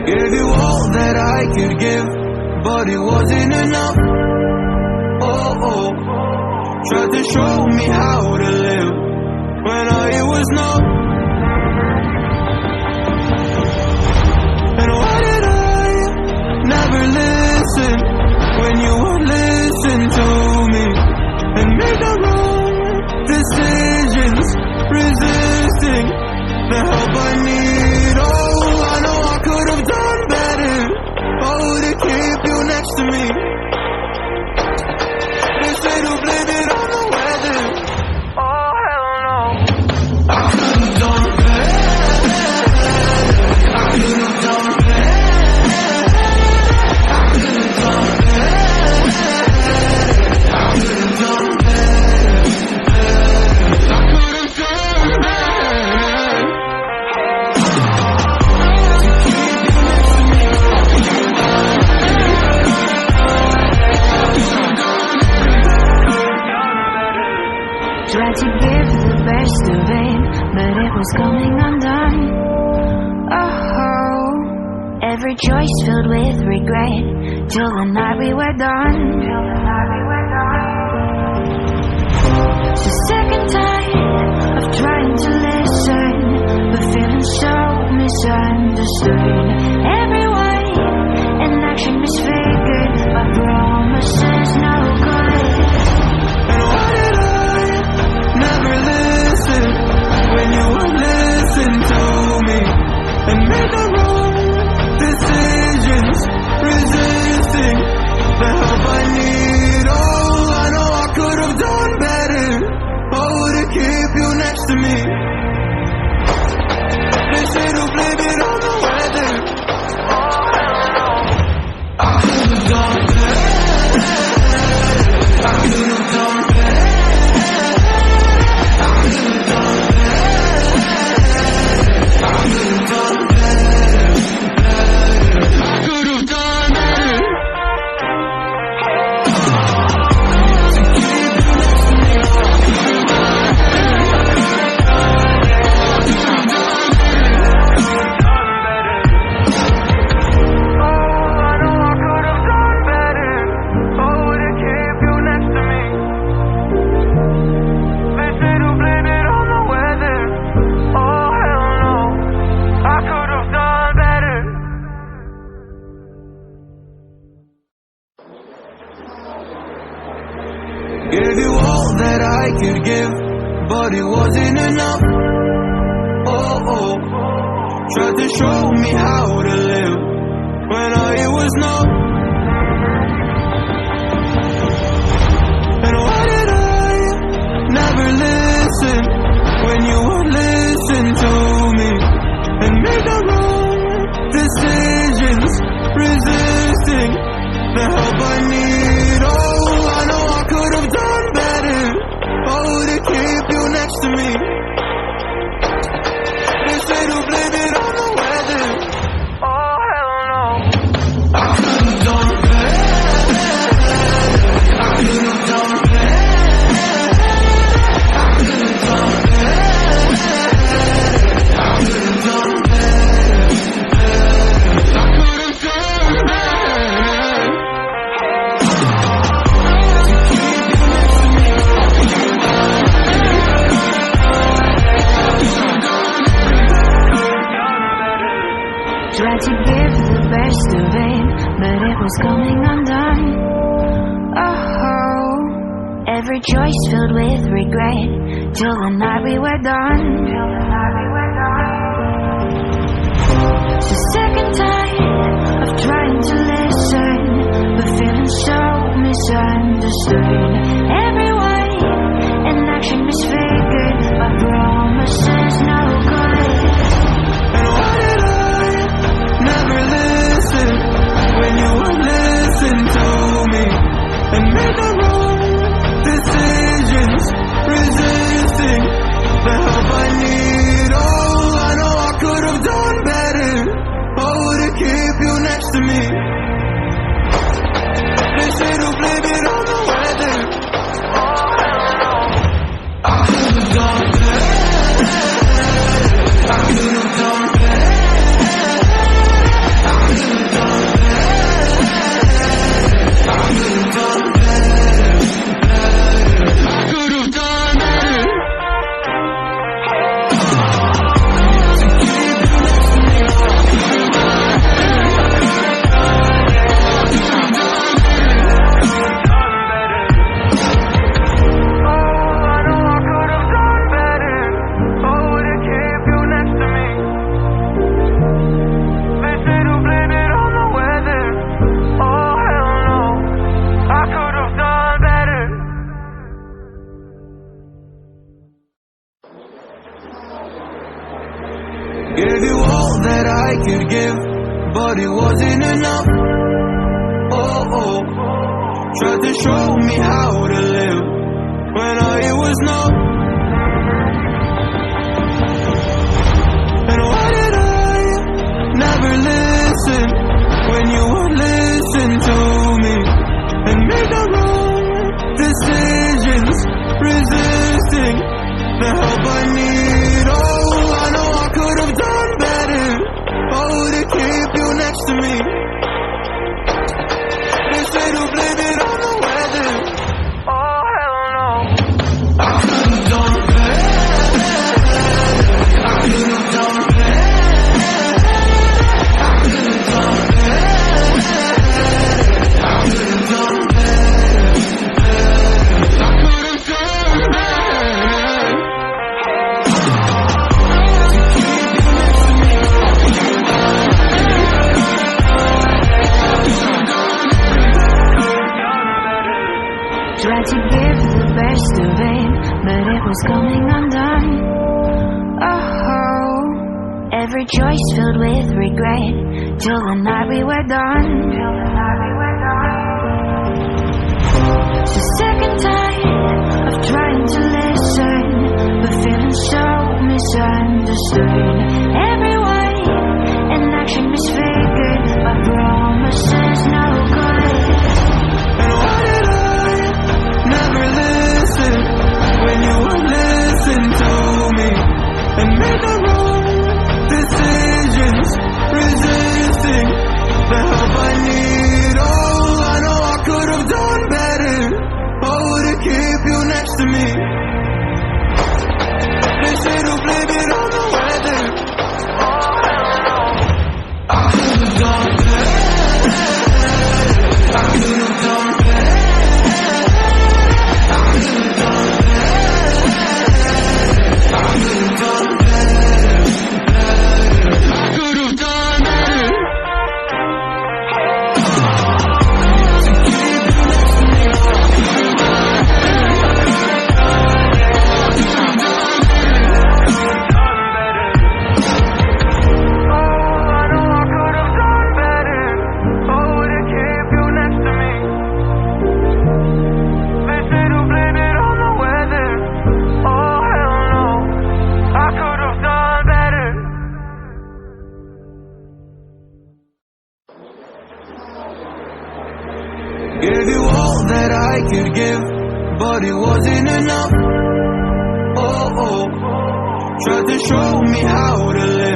Gave you all that I could give, but it wasn't enough. Oh, tried to show me how to live when all it was not. And why did I never listen when you would listen to me and make the wrong decisions, resisting the help I need? Oh, I know I could have done better. Oh, to keep you next to me. They say to blame it on the weather. Oh, hell no. I could have done better. I could have done better. I could have done better. I could have done better. I could have done better. To keep you next to me. Tried to give the best of it, but it was coming undone. Oh, every choice filled with regret, till the night we were done. The second time of trying to listen, but feeling so misunderstood. Every word and action misfigured by promises no good. And why did I never listen when you would listen to me and make the wrong decisions, resisting the help I need? Oh, I know I could have done better. Oh, to keep you next to me. They say to blame it on the weather. Oh, hell no. I could have done better. I could have done better. I could have done better. I could have done better. I could have done better. To keep you next to me. Gave you all that I could give, but it wasn't enough. Oh, tried to show me how to live when all it was not. And why did I never listen when you would listen to me and make the wrong decisions, resisting the help I need? Oh, I know I could have done better. Oh, to keep you next to me. They say to blame it on the weather. Oh, hell no. I could have done better. I could have done better. I could have done better. I could have done better. I could have done better. To keep you next to me. Tried to give the best of it, but it was coming undone. Oh, every choice filled with regret, till the night we were done. The second time of trying to listen, but feeling so misunderstood. Every word and action misfigured by promises no good. And why did I never listen when you would listen to me and make the wrong decisions, resisting the help I need? Oh, I know I could have done better. Oh, to keep you next to me. They say to blame it on the weather. Oh, hell no. I Gave you all that I could give, but it wasn't enough. Oh, tried to show me how to live when all it was no. And why did I never listen when you would listen to me and make the wrong decisions, resisting the help I need? Oh, I know I could have done better. Oh, to keep you next to me. They say to blame it on the weather. Oh, hell no. I could have done better. I could have done better. I could have done better. I could have done better. I could have done better. To keep you next to me. Tried to give the best of it, but it was coming undone. Oh, every choice filled with regret, till the night we were done. It's the second time of trying to listen, but feeling so misunderstood. Every word and action misfigured, my promises no good. And why did I never listen when you would listen to me and make the wrong decisions, resisting the help I need? Oh, I know I could have done better. Oh, to keep you next to me. They say to blame it on the weather. Oh, hell no. I could have done better. I could have done better. I could have done better. I could have done better. I could have done better. To keep you next to me. Oh, I know I could have done better. Oh, to keep you next to me. They say to blame it on the weather. Oh, hell no. I could have done better. Gave you all that I could give, but it wasn't enough. Oh, tried to show me how to live.